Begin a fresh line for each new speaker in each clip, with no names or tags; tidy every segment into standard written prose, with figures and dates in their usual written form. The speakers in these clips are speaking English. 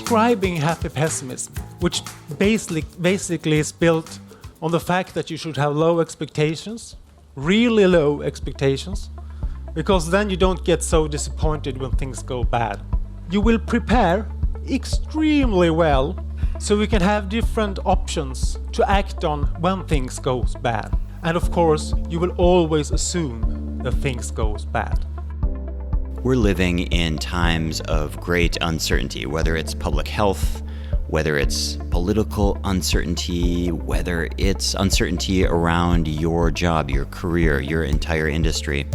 describing happy pessimism, which basically is built on the fact that you should have low expectations, really low expectations, because then you don't get so disappointed when things go bad. You will prepare extremely well so we can have different options to act on when things goes bad. And of course, you will always assume that things goes bad.
We're living in times of great uncertainty, whether it's public health, whether it's political uncertainty, whether it's uncertainty around your job, your career, your entire industry.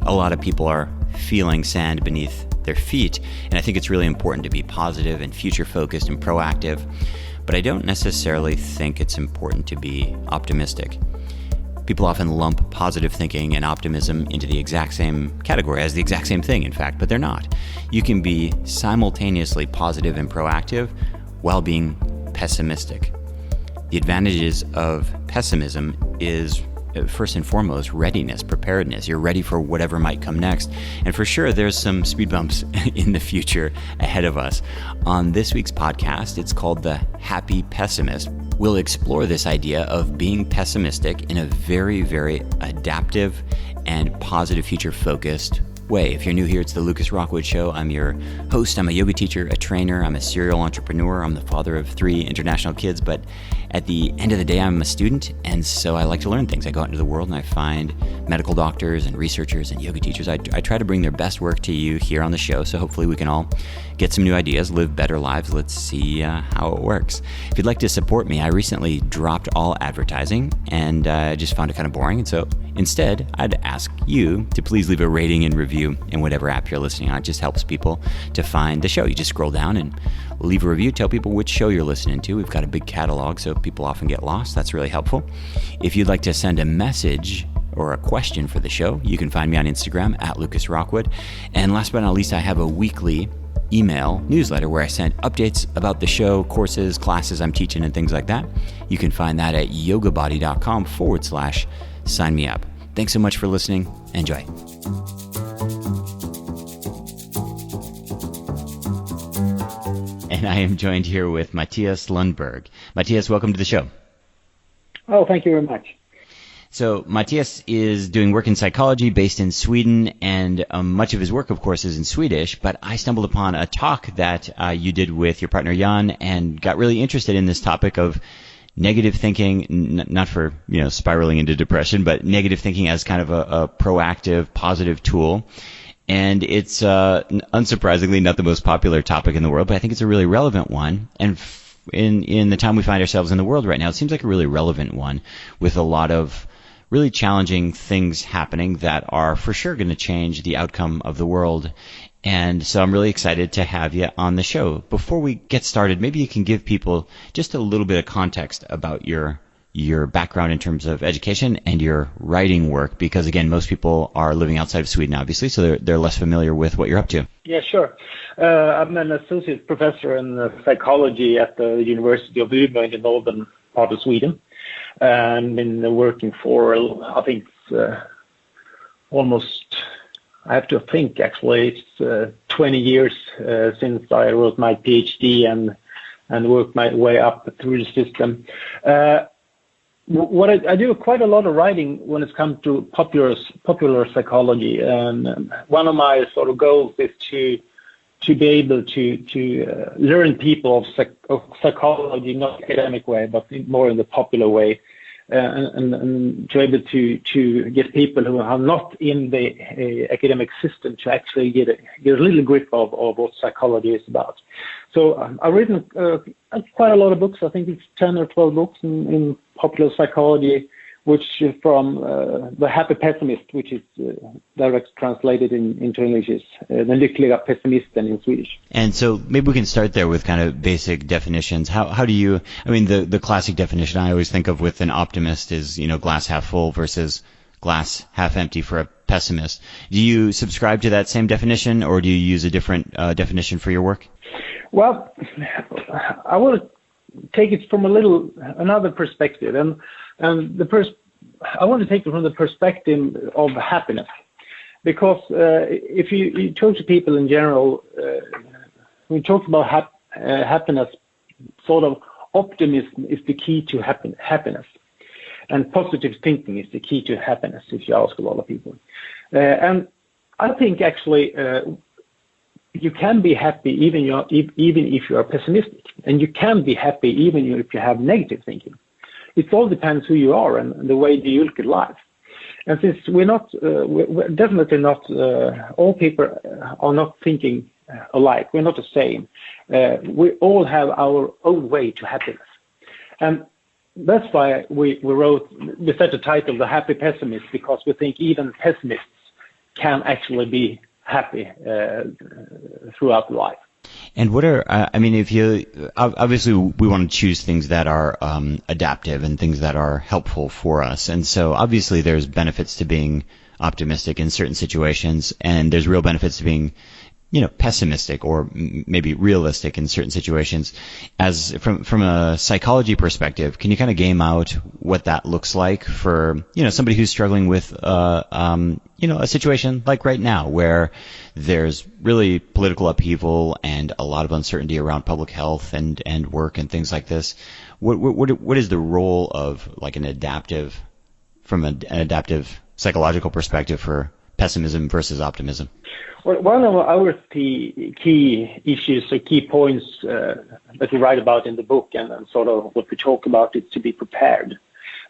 A lot of people are feeling sand beneath their feet, and I think it's really important to be positive and future-focused and proactive, but I don't necessarily think it's important to be optimistic. People often lump positive thinking and optimism into the exact same category as the exact same thing, in fact, but they're not. You can be simultaneously positive and proactive while being pessimistic. The advantages of pessimism is first and foremost readiness, preparedness. You're ready for whatever might come next. And for sure, there's some speed bumps in the future ahead of us. On this week's podcast, it's called the Happy Pessimist. We'll explore this idea of being pessimistic in a very, very adaptive and positive future-focused way. If you're new here, it's the Lucas Rockwood Show. I'm your host. I'm a yoga teacher, a trainer. I'm a serial entrepreneur. I'm the father of 3 international kids. But at the end of the day, I'm a student, and so I like to learn things. I go out into the world and I find medical doctors and researchers and yoga teachers. I try to bring their best work to you here on the show, so hopefully we can all get some new ideas, live better lives. Let's see how it works. If you'd like to support me, I recently dropped all advertising, and I just found it kind of boring. And so instead, I'd ask you to please leave a rating and review in whatever app you're listening on. It just helps people to find the show. You just scroll down and leave a review, tell people which show you're listening to. We've got a big catalog, so people often get lost. That's really helpful. If you'd like to send a message or a question for the show, you can find me on Instagram at Lucas Rockwood. And last but not least, I have a weekly email newsletter where I send updates about the show, courses, classes I'm teaching, and things like that. You can find that at yogabody.com/sign me up. Thanks so much for listening. Enjoy. And I am joined here with Mattias Lundberg. Mattias, welcome to the show.
Oh, thank you very much.
So Mattias is doing work in psychology based in Sweden, and much of his work, of course, is in Swedish, but I stumbled upon a talk that you did with your partner Jan and got really interested in this topic of negative thinking, not for spiraling into depression, but negative thinking as kind of a proactive, positive tool. And it's unsurprisingly not the most popular topic in the world, but I think it's a really relevant one. And in the time we find ourselves in the world right now, it seems like a really relevant one with a lot of really challenging things happening that are for sure going to change the outcome of the world. And so I'm really excited to have you on the show. Before we get started, maybe you can give people just a little bit of context about your background in terms of education and your writing work, because again, most people are living outside of Sweden, obviously, so they're less familiar with what you're up to.
Yeah, sure. I'm an associate professor in psychology at the University of Umeå in the northern part of Sweden, and been working for, I think, almost, I have to think actually, it's 20 years since I wrote my PhD and worked my way up through the system. What I do quite a lot of writing when it comes to popular psychology, and one of my sort of goals is to be able to learn people of psychology, not academic way, but more in the popular way, and to be able to get people who are not in the academic system to actually get a little grip of what psychology is about. So I've written quite a lot of books. I think it's 10 or 12 books in popular psychology, which is from the Happy Pessimist, which is direct translated into English, is the Lyckliga Pessimisten in Swedish.
And so maybe we can start there with kind of basic definitions. How do you, the classic definition I always think of with an optimist is, glass half full versus glass half empty for a pessimist. Do you subscribe to that same definition, or do you use a different definition for your work?
Well, I want to take it from another perspective, and I want to take it from the perspective of happiness, because if you talk to people in general, we talk about happiness, sort of optimism is the key to happiness. And positive thinking is the key to happiness, if you ask a lot of people. And I think actually you can be happy even if you are pessimistic, and you can be happy even if you have negative thinking. It all depends who you are and the way you look at life. And since we're definitely not, all people are not thinking alike. We're not the same. We all have our own way to happiness. And that's why we set the title The Happy Pessimist, because we think even pessimists can actually be happy throughout life.
And what are, if you, obviously we want to choose things that are adaptive and things that are helpful for us. And so obviously there's benefits to being optimistic in certain situations, and there's real benefits to being, pessimistic or maybe realistic in certain situations. As from a psychology perspective, can you kind of game out what that looks like for, somebody who's struggling with, a situation like right now where there's really political upheaval and a lot of uncertainty around public health and work and things like this. What is the role of like an adaptive psychological perspective for pessimism versus optimism?
Well, one of our key issues or key points that we write about in the book and sort of what we talk about is to be prepared.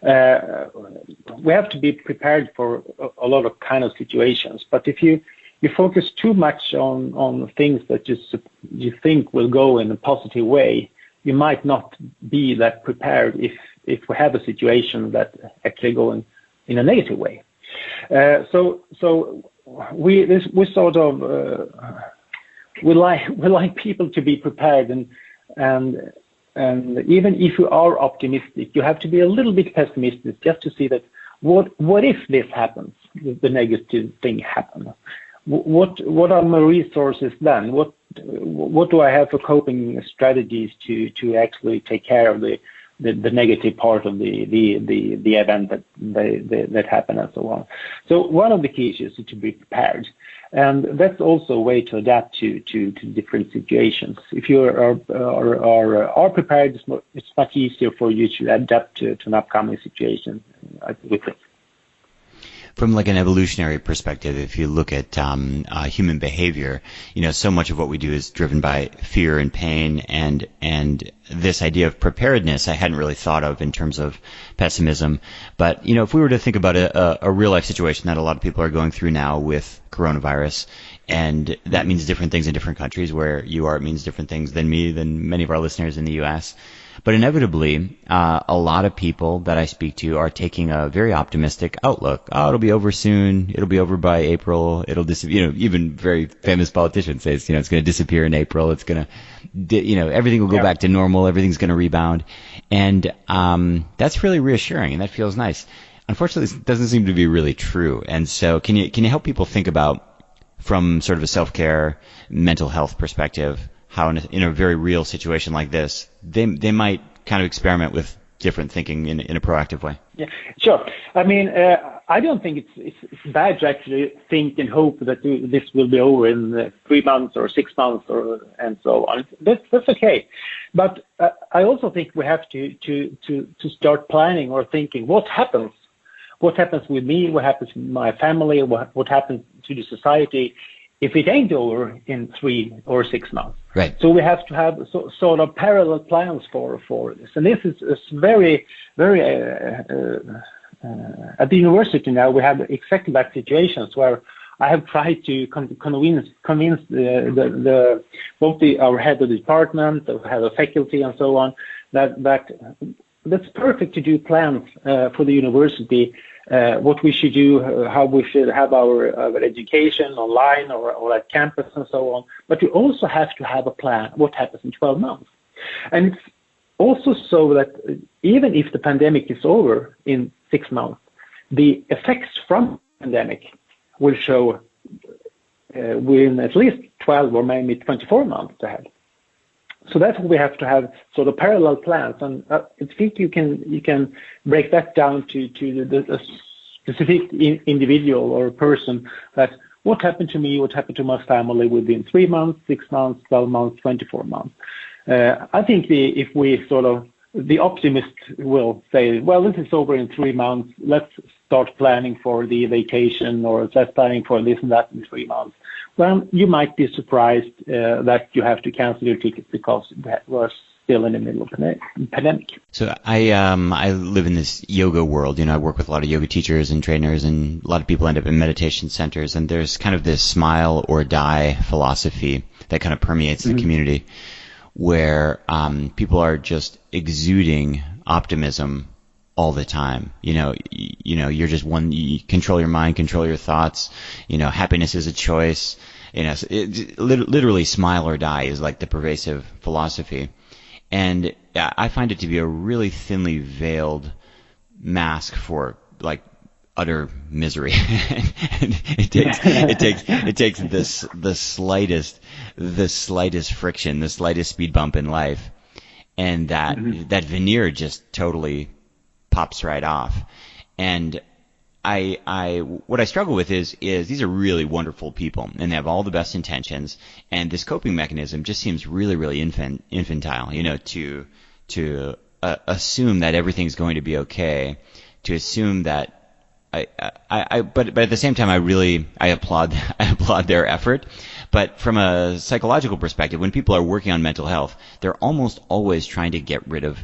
We have to be prepared for a lot of kind of situations. But if you focus too much on things that you think will go in a positive way, you might not be that prepared if we have a situation that actually go in a negative way. So we like people to be prepared, and even if you are optimistic, you have to be a little bit pessimistic just to see that what if this happens, the negative thing happens. What are my resources then? What do I have for coping strategies to actually take care of the negative part of the event that happened and so on. So one of the key issues is to be prepared, and that's also a way to adapt to different situations. If you are prepared, it's much easier for you to adapt to an upcoming situation, I think.
From like an evolutionary perspective, if you look at human behavior, so much of what we do is driven by fear and pain, and this idea of preparedness I hadn't really thought of in terms of pessimism. But if we were to think about a real life situation that a lot of people are going through now with coronavirus, and that means different things in different countries. Where you are, it means different things than many of our listeners in the U.S. But inevitably, a lot of people that I speak to are taking a very optimistic outlook. Oh, it'll be over soon. It'll be over by April. It'll disappear. Even very famous politicians say it's going to disappear in April. It's going to, everything will go back to normal. Everything's going to rebound. And that's really reassuring, and that feels nice. Unfortunately, it doesn't seem to be really true. And so can you help people think about, from sort of a self-care, mental health perspective, how in a very real situation like this, they might kind of experiment with different thinking in a proactive way?
Yeah, sure. I don't think it's bad to actually think and hope that this will be over in 3 months or 6 months and so on. That's okay. But I also think we have to start planning or thinking what happens. What happens with me? What happens with my family? What happens to the society if it ain't over in 3 or 6 months?
Right.
So we have to have sort of parallel plans for this. And this is very, very, at the university now, we have exactly that situations where I have tried to convince our head of the department, the head of faculty and so on, that's perfect to do plans for the university, what we should do, how we should have our education online or at campus and so on. But we also have to have a plan what happens in 12 months. And it's also so that even if the pandemic is over in 6 months, the effects from the pandemic will show within at least 12 or maybe 24 months ahead. So that's what we have to have sort of parallel plans, and I think you can break that down to the specific individual or person, that what happened to me, what happened to my family within 3 months, 6 months, 12 months, 24 months. I think if we sort of, the optimist will say, well, this is over in 3 months. Let's start planning for the vacation, or let's planning for this and that in 3 months. Well, you might be surprised that you have to cancel your tickets because we're still in the middle of a pandemic.
So I live in this yoga world. I work with a lot of yoga teachers and trainers, and a lot of people end up in meditation centers. And there's kind of this smile or die philosophy that kind of permeates the community, where people are just exuding optimism all the time. You're just one. You control your mind, control your thoughts. Happiness is a choice. Literally, smile or die is like the pervasive philosophy. And I find it to be a really thinly veiled mask for like utter misery. it takes the slightest friction, the slightest speed bump in life, and that veneer just totally pops right off. And what I struggle with is these are really wonderful people, and they have all the best intentions, and this coping mechanism just seems really, really infantile, to assume that everything's going to be okay, to assume that but at the same time, I applaud their effort. But from a psychological perspective, when people are working on mental health, they're almost always trying to get rid of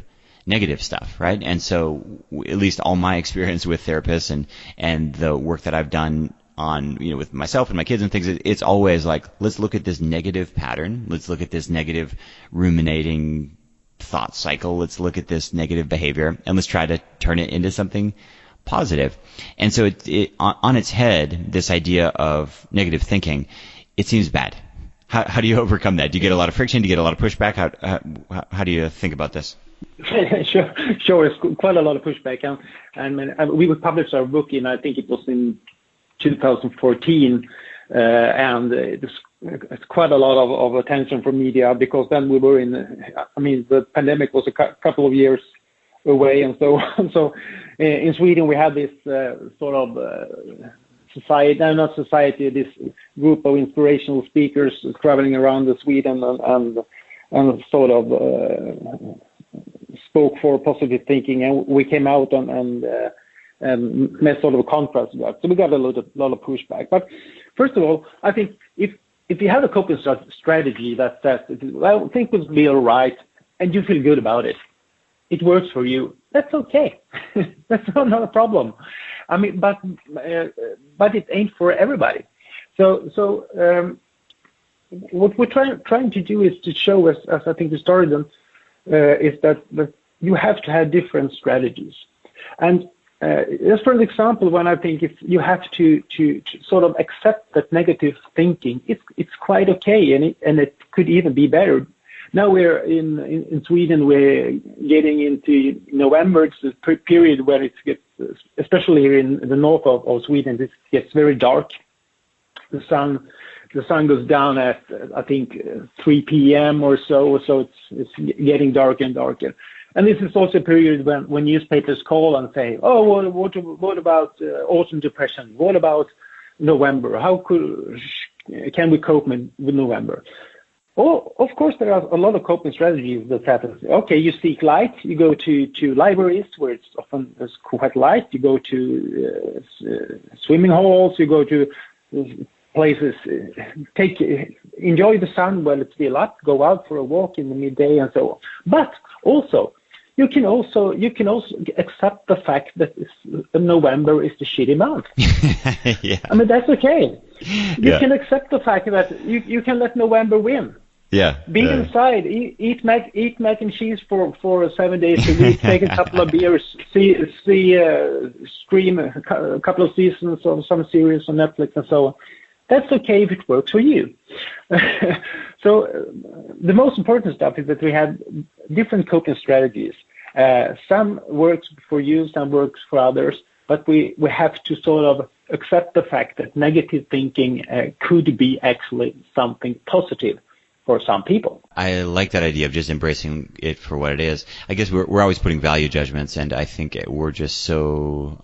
negative stuff, right? And so, at least all my experience with therapists and the work that I've done on, with myself and my kids and things, it's always like, let's look at this negative pattern. Let's look at this negative ruminating thought cycle. Let's look at this negative behavior, and let's try to turn it into something positive. And so on its head, this idea of negative thinking, it seems bad. How do you overcome that? Do you get a lot of friction? Do you get a lot of pushback? How do you think about this?
Sure. It's quite a lot of pushback. And we would publish our book I think it was in 2014, and it's quite a lot of attention from media, because then we were the pandemic was a couple of years away and so on. So in Sweden we had this sort of this group of inspirational speakers traveling around Sweden and sort of spoke for positive thinking, and we came out and made sort of a contrast to that. So we got a lot of pushback. But first of all, I think if you have a coping strategy that I think will be all right, and you feel good about it, it works for you, that's okay. That's not a problem. But it ain't for everybody. So what we're trying to do is to show, as I think we started on, is that you have to have different strategies. And just for an example, when I think if you have to sort of accept that negative thinking, it's quite okay, and it could even be better. Now we're in Sweden, we're getting into November. It's a period where it gets, especially here in the north of Sweden, it gets very dark. The sun goes down at, I think, 3 p.m. or so it's getting darker and darker. And this is also a period when newspapers call and say, oh, what about autumn depression? What about November? How can we cope with November? Oh, of course, there are a lot of coping strategies that happen. Okay, you seek light. You go to libraries where it's often quite light. You go to swimming halls. You go to places. Enjoy the sun while it's still up. Go out for a walk in the midday and so on. But also, you can also accept the fact that November is the shitty month.
Yeah.
That's okay. You can accept the fact that you can let November win.
Yeah.
Be inside, eat mac and cheese for 7 days a week, take a couple of beers, stream a couple of seasons of some series on Netflix and so on. That's okay if it works for you. So the most important stuff is that we have different coping strategies. Some works for you, some works for others, but we have to sort of accept the fact that negative thinking could be actually something positive for some people.
I like that idea of just embracing it for what it is. I guess we're always putting value judgments, and I think we're just so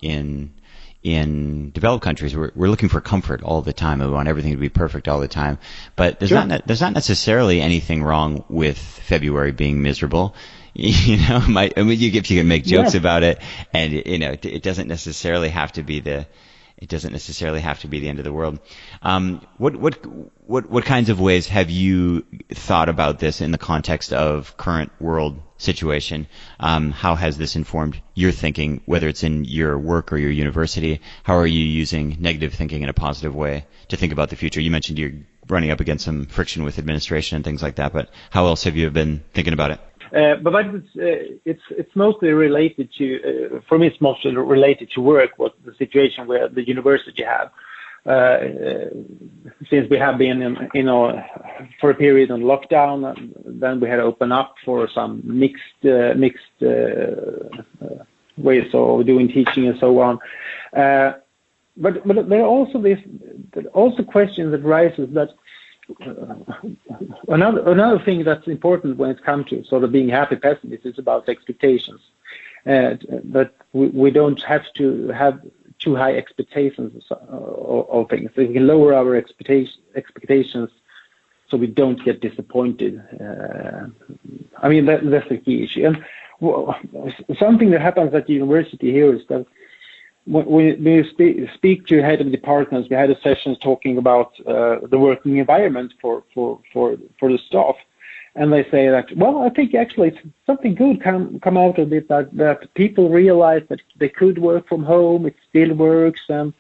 in in developed countries, we're looking for comfort all the time. We want everything to be perfect all the time. But there's not necessarily anything wrong with February being miserable. You know, you can make jokes about it, and it doesn't necessarily have to be the end of the world. What kinds of ways have you thought about this in the context of current world situation? How has this informed your thinking, whether it's in your work or your university? How are you using negative thinking in a positive way to think about the future? You mentioned you're running up against some friction with administration and things like that, but how else have you been thinking about it?
But it's mostly related to, for me, it's mostly related to work, what the situation where the university have. Since we have been for a period on lockdown, then we had to open up for some mixed ways of doing teaching and so on. But there are also questions that rises that another thing that's important when it comes to sort of being happy pessimist is about expectations. But we don't have to have too high expectations of things. So we can lower our expectations so we don't get disappointed. That's the key issue. And something that happens at the university here is that when we speak to head of departments, we had a session talking about the working environment for the staff, and they say that, well, I think actually something good come out of it, that people realize that they could work from home, it still works, and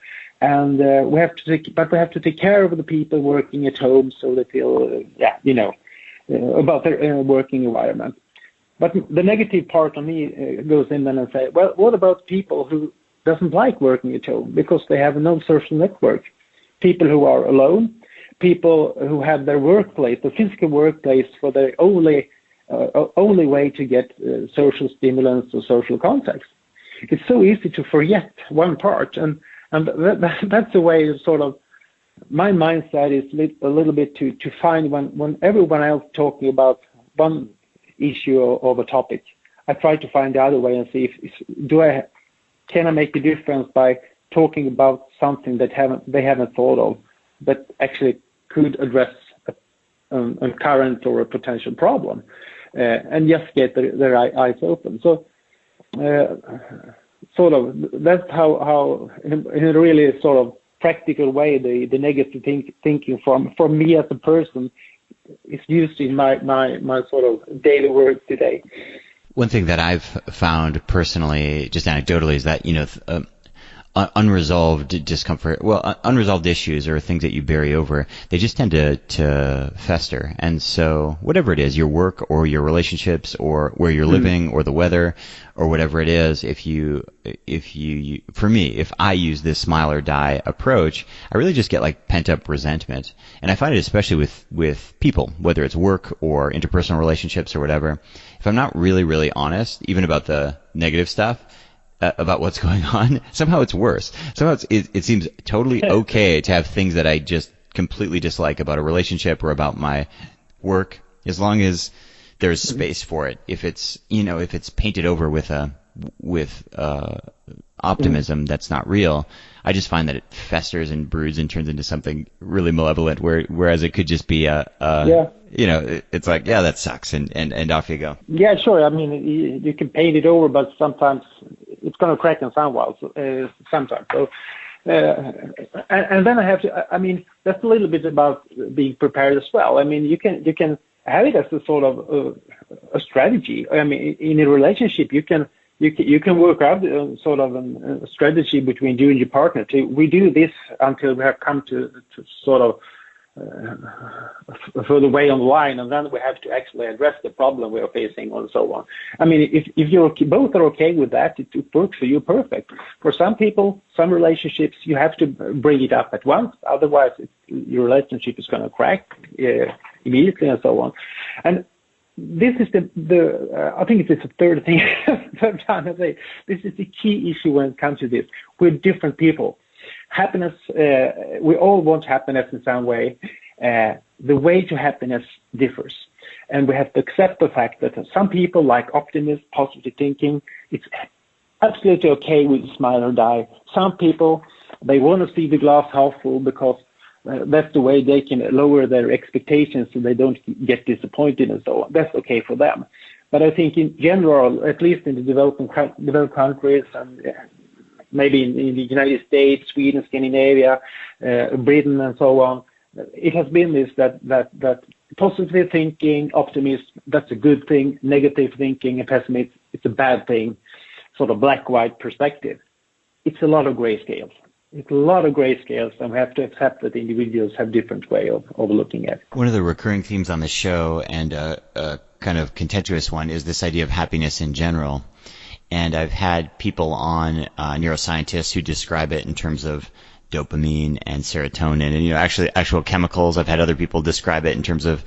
we have to take care of the people working at home so they feel about their working environment. But the negative part on me goes in then and say, well, what about people who doesn't like working at home because they have no social network? People who are alone, people who have their workplace, the physical workplace, for their only way to get social stimulants or social contacts. It's so easy to forget one part, and that's the way sort of my mindset is a little bit to find when everyone else talking about one issue of a topic, I try to find the other way and see can I make a difference by talking about something that they haven't thought of, but actually could address a current or a potential problem, and just get their eyes open. So, sort of that's how in a really sort of practical way the negative thinking from me as a person is used in my sort of daily work today.
One thing that I've found personally, just anecdotally, is that, unresolved discomfort, unresolved issues or things that you bury over, they just tend to fester. And so whatever it is, your work or your relationships or where you're living or the weather or whatever it is, for me, if I use this smile or die approach, I really just get like pent up resentment. And I find it especially with people, whether it's work or interpersonal relationships or whatever. If I'm not really, really honest, even about the negative stuff, about what's going on, somehow it's worse. Somehow it seems totally okay to have things that I just completely dislike about a relationship or about my work, as long as there's space for it. If it's painted over with optimism that's not real, I just find that it festers and broods and turns into something really malevolent, whereas it could just be it's like, yeah, that sucks, and off you go.
Yeah, sure. I mean, you can paint it over, but sometimes it's going to crack in sometimes. So, and then I have to. I mean, that's a little bit about being prepared as well. I mean, you can have it as a sort of a strategy. I mean, in a relationship, you can work out sort of a strategy between you and your partner. We do this until we have come to sort of further way on the line, and then we have to actually address the problem we are facing and so on. I mean, if you're both are okay with that, it works for you perfect. For some people, some relationships, you have to bring it up at once, otherwise your relationship is going to crack immediately and so on. And this is I think it's the third thing I'm trying to say. This is the key issue when it comes to this. We're different people. Happiness, we all want happiness in some way. The way to happiness differs. And we have to accept the fact that some people like optimism, positive thinking. It's absolutely okay with smile or die. Some people, they want to see the glass half full because that's the way they can lower their expectations so they don't get disappointed and so on. That's okay for them. But I think in general, at least in the developed countries and maybe in the United States, Sweden, Scandinavia, Britain, and so on, it has been this that positive thinking, optimism, that's a good thing. Negative thinking and pessimism, it's a bad thing. Sort of black-white perspective. It's a lot of grayscales. It's a lot of grayscales, and we have to accept that individuals have different way of looking at it.
One of the recurring themes on the show, and a kind of contentious one, is this idea of happiness in general. And I've had people on, neuroscientists, who describe it in terms of dopamine and serotonin, and actual chemicals. I've had other people describe it in terms of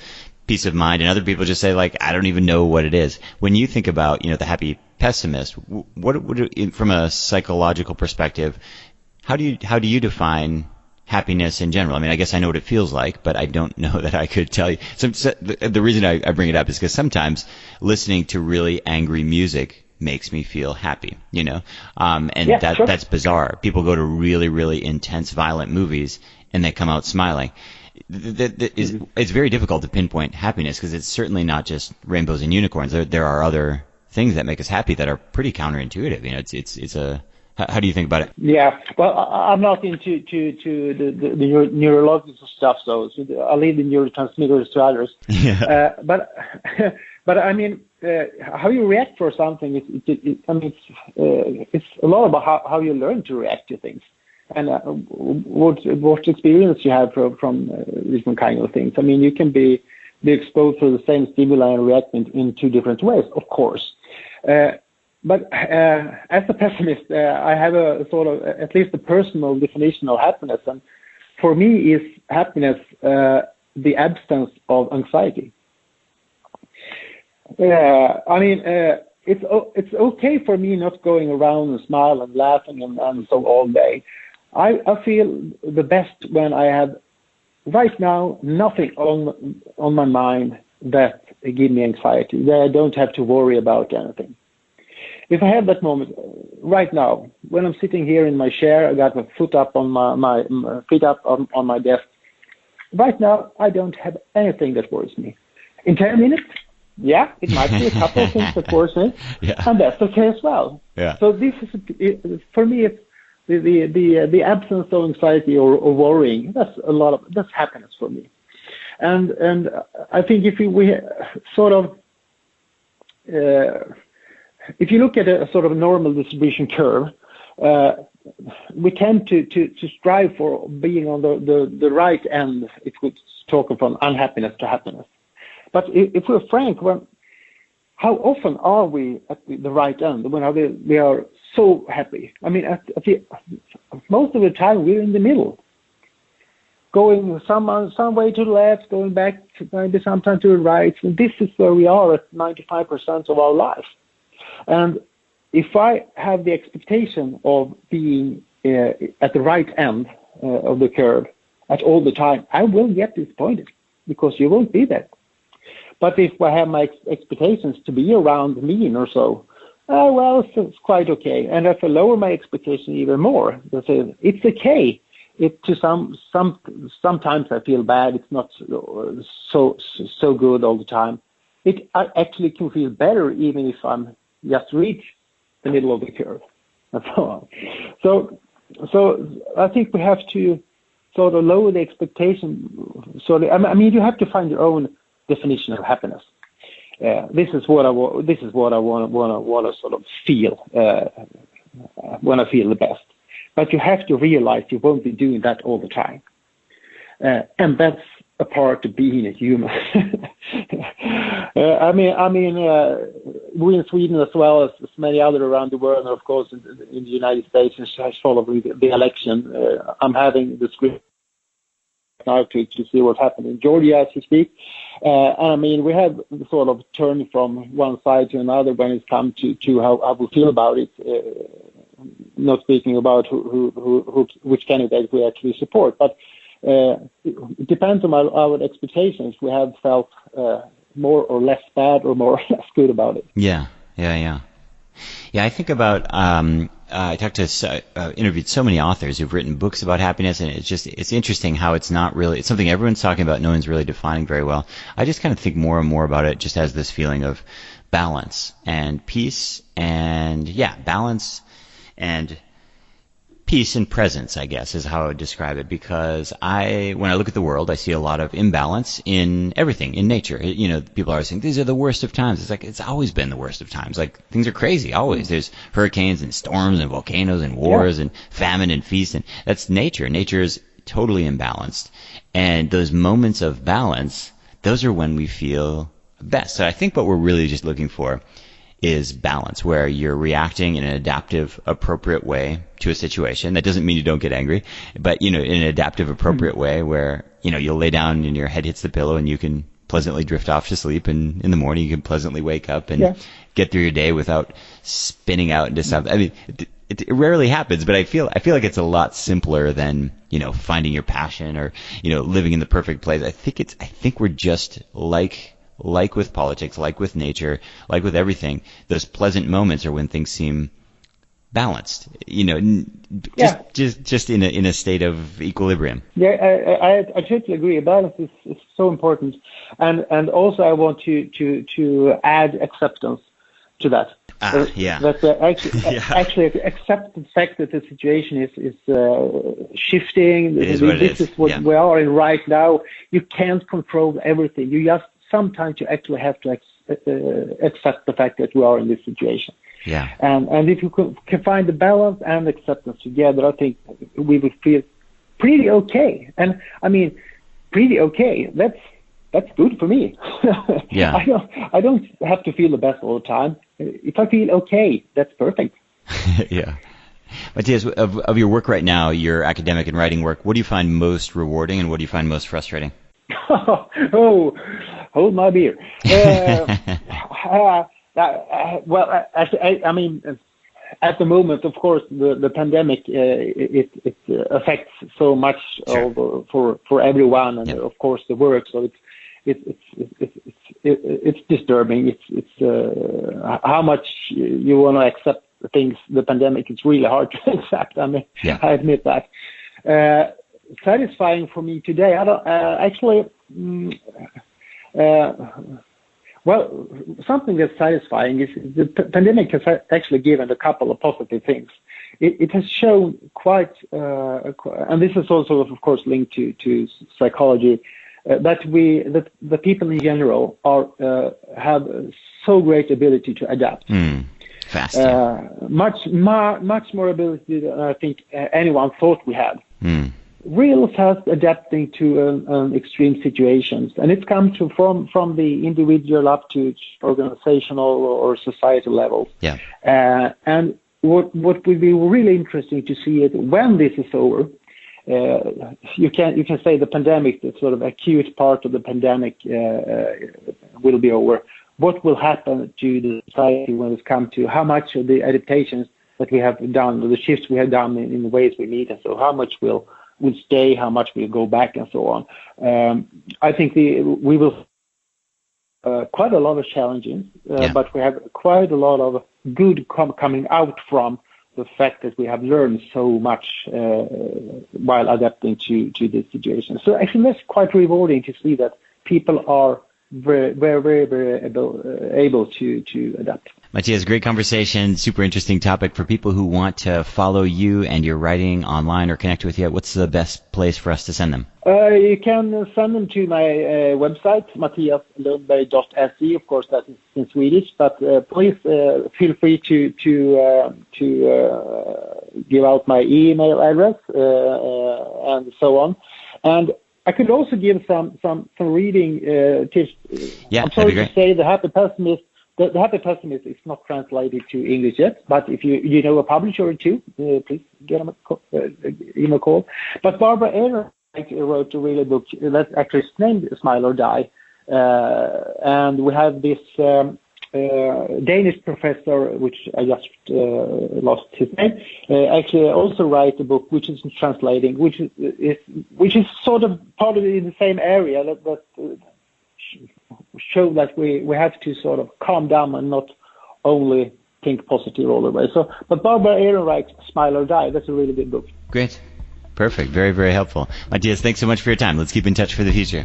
peace of mind, and other people just say, like, I don't even know what it is. When you think about, the happy pessimist, what from a psychological perspective, how do you define happiness in general? I mean, I guess I know what it feels like, but I don't know that I could tell you. So the reason I bring it up is because sometimes listening to really angry music makes me feel happy, and
sure.
That's bizarre. People go to really, really intense, violent movies, and they come out smiling. It's very difficult to pinpoint happiness because it's certainly not just rainbows and unicorns. There are other things that make us happy that are pretty counterintuitive. How do you think about it?
Yeah, well, I'm not into the neurological stuff, so I leave the neurotransmitters to others.
Yeah.
But I mean, how you react for something, it's a lot about how you learn to react to things, and what experience you have from different kind of things. I mean, you can be exposed to the same stimuli and react in two different ways, of course. But as a pessimist, I have a sort of at least a personal definition of happiness, and for me, is happiness the absence of anxiety. It's okay for me not going around and smile and laughing and so all day. I feel the best when I have right now nothing on my mind that give me anxiety, that I don't have to worry about anything. If I have that moment right now, when I'm sitting here in my chair, I got my foot up on my feet up on my desk. Right now, I don't have anything that worries me. In 10 minutes, yeah, it might be a couple of things that worries me,
yeah.
And that's okay as well.
Yeah.
So this is for me, it's the absence of anxiety or worrying. That's happiness for me, and I think if we sort of if you look at a sort of normal distribution curve, we tend to strive for being on the right end. If we talk from unhappiness to happiness. But if we're frank, how often are we at the right end when we are so happy? I mean, most of the time we're in the middle, going some way to the left, going back maybe sometimes to the right. And this is where we are at 95% of our life. And if I have the expectation of being at the right end of the curve at all the time, I will get disappointed because you won't be there. But if I have my expectations to be around the mean or so, well, it's quite okay. And if I lower my expectation even more, it's okay. Sometimes I feel bad. It's not so good all the time. I actually can feel better even if I'm just reach the middle of the curve and so on. So I think we have to sort of lower the expectation. I mean, you have to find your own definition of happiness. This is what I want to sort of feel when I feel the best. But you have to realize you won't be doing that all the time, and that's a part of being a human. We in Sweden as well as many other around the world, and of course in the United States, as following the election, I'm having the script now to see what's happening in Georgia as we speak. We have sort of turned from one side to another when it comes to how I will feel about it. Not speaking about which candidate we actually support, but it depends on our expectations. We have felt more or less bad or more or less good about it.
Yeah. Yeah, I think about, I talked to, interviewed so many authors who've written books about happiness, and it's interesting how it's not really, it's something everyone's talking about, no one's really defining very well. I just kind of think more and more about it just as this feeling of balance and peace and, balance and peace and presence, I guess, is how I would describe it, because when I look at the world, I see a lot of imbalance in everything, in nature. People are saying, these are the worst of times. It's like, it's always been the worst of times. Like, things are crazy, always. There's hurricanes and storms and volcanoes and wars and famine and feast, and that's nature. Nature is totally imbalanced. And those moments of balance, those are when we feel best. So I think what we're really just looking for is balance, where you're reacting in an adaptive, appropriate way to a situation. That doesn't mean you don't get angry, but, in an adaptive, appropriate way where, you'll lay down and your head hits the pillow and you can pleasantly drift off to sleep, and in the morning you can pleasantly wake up and get through your day without spinning out into something. I mean, it rarely happens, but I feel like it's a lot simpler than, finding your passion or, living in the perfect place. I think we're just like with politics, like with nature, like with everything, those pleasant moments are when things seem balanced, just in a state of equilibrium.
Yeah, I totally agree. Balance is so important, and also I want to add acceptance to that. Actually accept the fact that the situation is shifting. This is what we are in right now. You can't control everything. You just sometimes you actually have to accept the fact that we are in this situation.
Yeah.
And if you can find the balance and acceptance together, I think we would feel pretty okay. And I mean, pretty okay. That's good for me.
Yeah.
I don't have to feel the best all the time. If I feel okay, that's perfect.
Yeah. Mattias, of your work right now, your academic and writing work, what do you find most rewarding and what do you find most frustrating?
Oh, hold my beer. Well, I mean, at the moment, of course, the pandemic it affects so much for everyone, and of course the work. So it's disturbing. It's how much you want to accept things. The pandemic is really hard to accept. I mean, I admit that. Satisfying for me today. I don't actually. Well, something that's satisfying is the pandemic has actually given a couple of positive things. It has shown quite, and this is also, of course, linked to psychology, that the people in general have so great ability to adapt.
Fast.
Much more ability than I think anyone thought we had. Real fast adapting to extreme situations, and it's come from the individual up to organizational or societal levels.
Yeah.
And what would be really interesting to see is when this is over. You can say the pandemic, the sort of acute part of the pandemic, will be over. What will happen to the society when it's come to how much of the adaptations that we have done, or the shifts we have done in the ways we need, and so how much will stay, how much will go back, and so on. I think we will quite a lot of challenges, but we have quite a lot of good coming out from the fact that we have learned so much while adapting to this situation. So actually, that's quite rewarding to see that people are very, very, very able to adapt.
Mattias, great conversation, super interesting topic. For people who want to follow you and your writing online or connect with you, what's the best place for us to send them?
You can send them to my website, mattiaslundberg.se. Of course, that is in Swedish, but please feel free to give out my email address and so on. And I could also give some reading tips.
Yeah,
I'm sorry
that'd be great.
to say the Happy Pessimist. The Happy Pessimist is not translated to English yet, but if you know a publisher or two, please give him a call. But Barbara Ehrenreich wrote a really book that's actually named Smile or Die, and we have this Danish professor, which I just lost his name, actually also write a book which is translating, which is sort of part of in the same area that show that we have to sort of calm down and not only think positive all the way. So, but Barbara Ehrenreich's Smile or Die, that's a really good book.
Great. Perfect. Very, very helpful. Mattias, thanks so much for your time. Let's keep in touch for the future.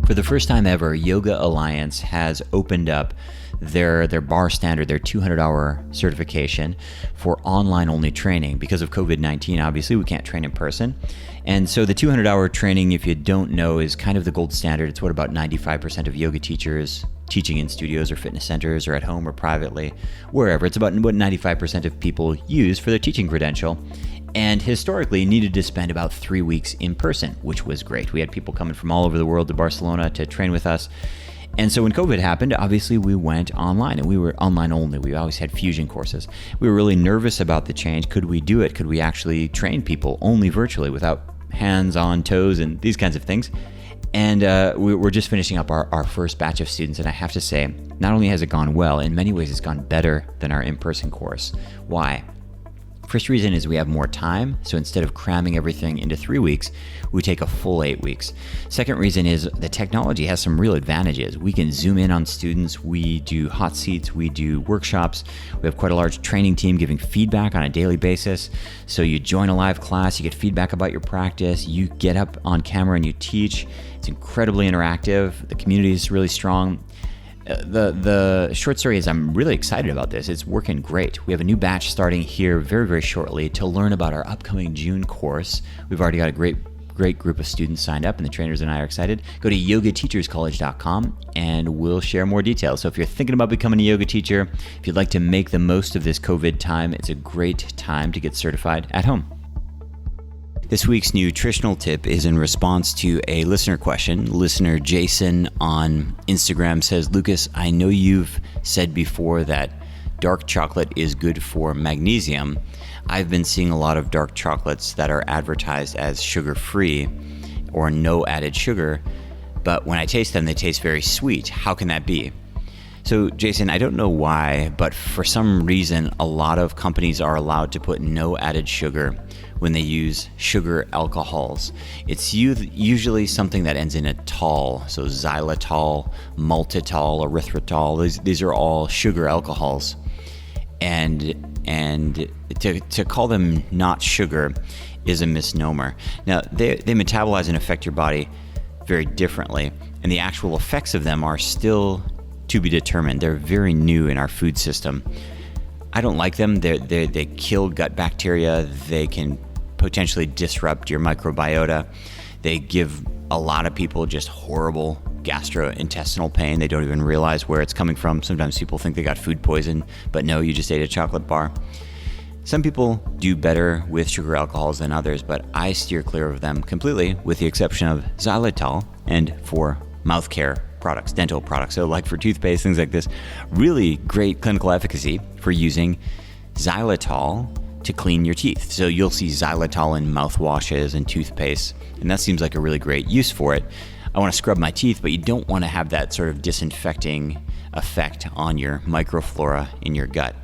For the first time ever, Yoga Alliance has opened up their bar standard, their 200-hour certification for online-only training. Because of COVID-19, obviously, we can't train in person. And so the 200-hour training, if you don't know, is kind of the gold standard. It's what about 95% of yoga teachers teaching in studios or fitness centers or at home or privately, wherever. It's about what 95% of people use for their teaching credential. And historically needed to spend about 3 weeks in person, which was great. We had people coming from all over the world to Barcelona to train with us. And so when COVID happened, obviously we went online, and we were online only. We always had fusion courses. We were really nervous about the change. Could we do it? Could we actually train people only virtually without hands on toes and these kinds of things? And we're just finishing up our first batch of students. And I have to say, not only has it gone well, in many ways it's gone better than our in-person course. Why? First reason is we have more time, so instead of cramming everything into 3 weeks, we take a full 8 weeks. Second reason is the technology has some real advantages. We can zoom in on students, we do hot seats, we do workshops, we have quite a large training team giving feedback on a daily basis. So you join a live class, you get feedback about your practice, you get up on camera and you teach. It's incredibly interactive, the community is really strong. The short story is I'm really excited about this. It's working great. We have a new batch starting here very, very shortly to learn about our upcoming June course. We've already got a great group of students signed up, and the trainers and I are excited. Go to yogateacherscollege.com and we'll share more details. So if you're thinking about becoming a yoga teacher, if you'd like to make the most of this COVID time, it's a great time to get certified at home. This week's nutritional tip is in response to a listener question. Listener Jason on Instagram says, Lucas, I know you've said before that dark chocolate is good for magnesium. I've been seeing a lot of dark chocolates that are advertised as sugar-free or no added sugar, but when I taste them, they taste very sweet. How can that be? So, Jason, I don't know why, but for some reason, a lot of companies are allowed to put no added sugar when they use sugar alcohols. It's usually something that ends in a tol, so xylitol, maltitol, erythritol. These are all sugar alcohols, and to call them not sugar is a misnomer. Now, they metabolize and affect your body very differently, and the actual effects of them are still to be determined. They're very new in our food system. I don't like them. They kill gut bacteria. They can potentially disrupt your microbiota. They give a lot of people just horrible gastrointestinal pain. They don't even realize where it's coming from. Sometimes people think they got food poison, but no, you just ate a chocolate bar. Some people do better with sugar alcohols than others, but I steer clear of them completely, with the exception of xylitol and for mouth care products, dental products. So like for toothpaste, things like this, really great clinical efficacy for using xylitol to clean your teeth. So you'll see xylitol in mouthwashes and toothpaste, and that seems like a really great use for it. I want to scrub my teeth, but you don't want to have that sort of disinfecting effect on your microflora in your gut.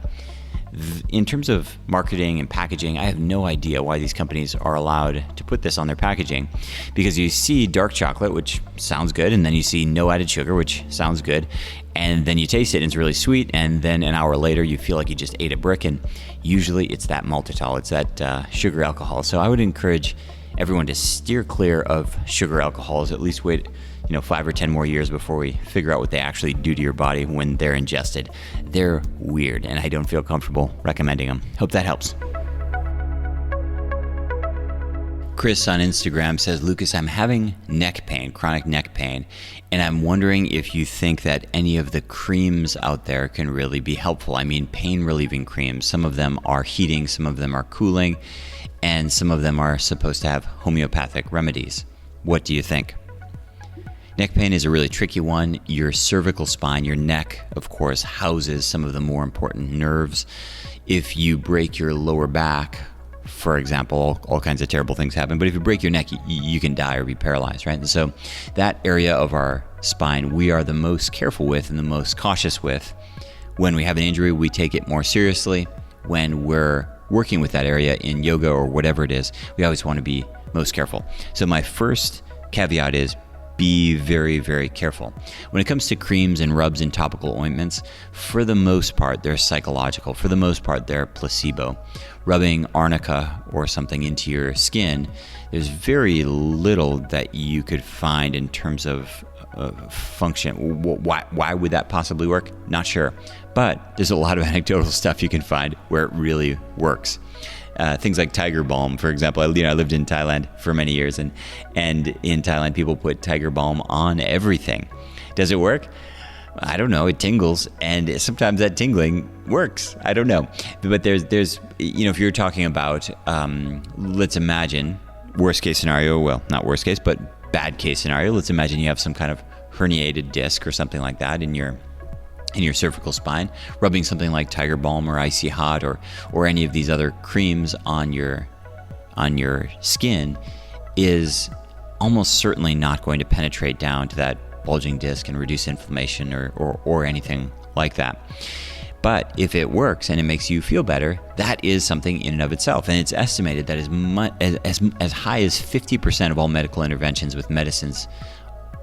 In terms of marketing and packaging, I have no idea why these companies are allowed to put this on their packaging, because you see dark chocolate, which sounds good, and then you see no added sugar, which sounds good, and then you taste it and it's really sweet, and then an hour later you feel like you just ate a brick, and usually it's that maltitol, it's that sugar alcohol. So I would encourage everyone to steer clear of sugar alcohols, at least wait 5 or 10 more years before we figure out what they actually do to your body when they're ingested. They're weird, and I don't feel comfortable recommending them. Hope that helps. Chris on Instagram says, Lucas, I'm having neck pain, chronic neck pain, and I'm wondering if you think that any of the creams out there can really be helpful. I mean, pain relieving creams. Some of them are heating, some of them are cooling, and some of them are supposed to have homeopathic remedies. What do you think? Neck pain is a really tricky one. Your cervical spine, your neck, of course, houses some of the more important nerves. If you break your lower back, for example, all kinds of terrible things happen. But if you break your neck, you can die or be paralyzed, right? And so that area of our spine, we are the most careful with and the most cautious with. When we have an injury, we take it more seriously. When we're working with that area in yoga or whatever it is, we always want to be most careful. So my first caveat is, be very, very careful. When it comes to creams and rubs and topical ointments, for the most part, they're psychological. For the most part, they're placebo. Rubbing arnica or something into your skin, there's very little that you could find in terms of function. Why would that possibly work? Not sure. But there's a lot of anecdotal stuff you can find where it really works. Things like tiger balm, for example. I lived in Thailand for many years, and in Thailand, people put tiger balm on everything. Does it work? I don't know. It tingles, and sometimes that tingling works. I don't know. But there's if you're talking about, let's imagine worst case scenario. Well, not worst case, but bad case scenario. Let's imagine you have some kind of herniated disc or something like that in your cervical spine. Rubbing something like tiger balm or icy hot or any of these other creams on your skin is almost certainly not going to penetrate down to that bulging disc and reduce inflammation or anything like that. But if it works and it makes you feel better, that is something in and of itself. And it's estimated that as high as 50% of all medical interventions with medicines,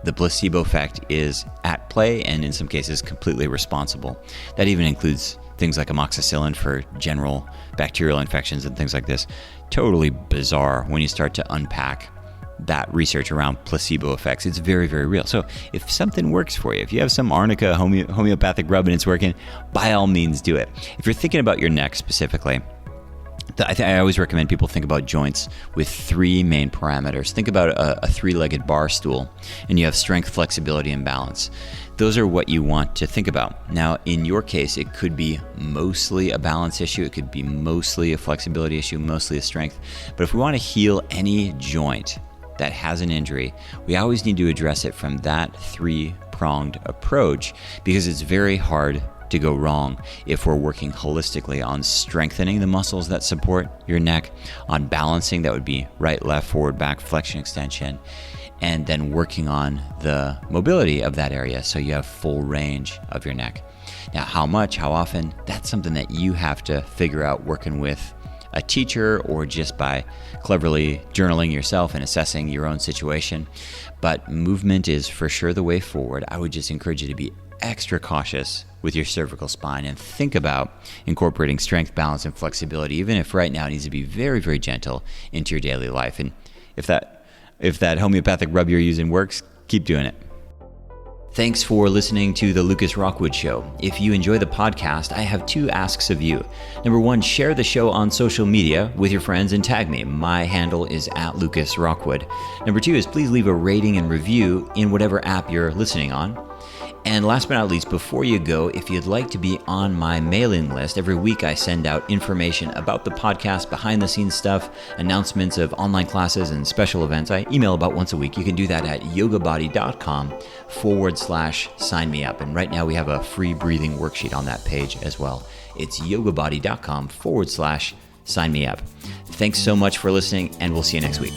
the placebo effect is at play and in some cases completely responsible. That even includes things like amoxicillin for general bacterial infections and things like this. Totally bizarre when you start to unpack that research around placebo effects. It's very, very real. So if something works for you, if you have some arnica homeopathic rub and it's working, by all means do it. If you're thinking about your neck specifically, I always recommend people think about joints with three main parameters. Think about a three-legged bar stool, and you have strength, flexibility, and balance. Those are what you want to think about. Now, in your case, it could be mostly a balance issue. It could be mostly a flexibility issue, mostly a strength. But if we want to heal any joint that has an injury, we always need to address it from that three-pronged approach, because it's very hard to go wrong if we're working holistically on strengthening the muscles that support your neck, on balancing, that would be right, left, forward, back, flexion, extension, and then working on the mobility of that area so you have full range of your neck. Now, how much, how often, that's something that you have to figure out working with a teacher or just by cleverly journaling yourself and assessing your own situation. But movement is for sure the way forward. I would just encourage you to be extra cautious with your cervical spine and think about incorporating strength, balance, and flexibility, even if right now it needs to be very, very gentle into your daily life. And if that homeopathic rub you're using works, keep doing it. Thanks for listening to The Lucas Rockwood Show. If you enjoy the podcast, I have two asks of you. Number one, share the show on social media with your friends and tag me. My handle is @LucasRockwood. Number two is please leave a rating and review in whatever app you're listening on. And last but not least, before you go, if you'd like to be on my mailing list, every week I send out information about the podcast, behind the scenes stuff, announcements of online classes and special events. I email about once a week. You can do that at yogabody.com/sign me up. And right now we have a free breathing worksheet on that page as well. It's yogabody.com/sign me up. Thanks so much for listening, and we'll see you next week.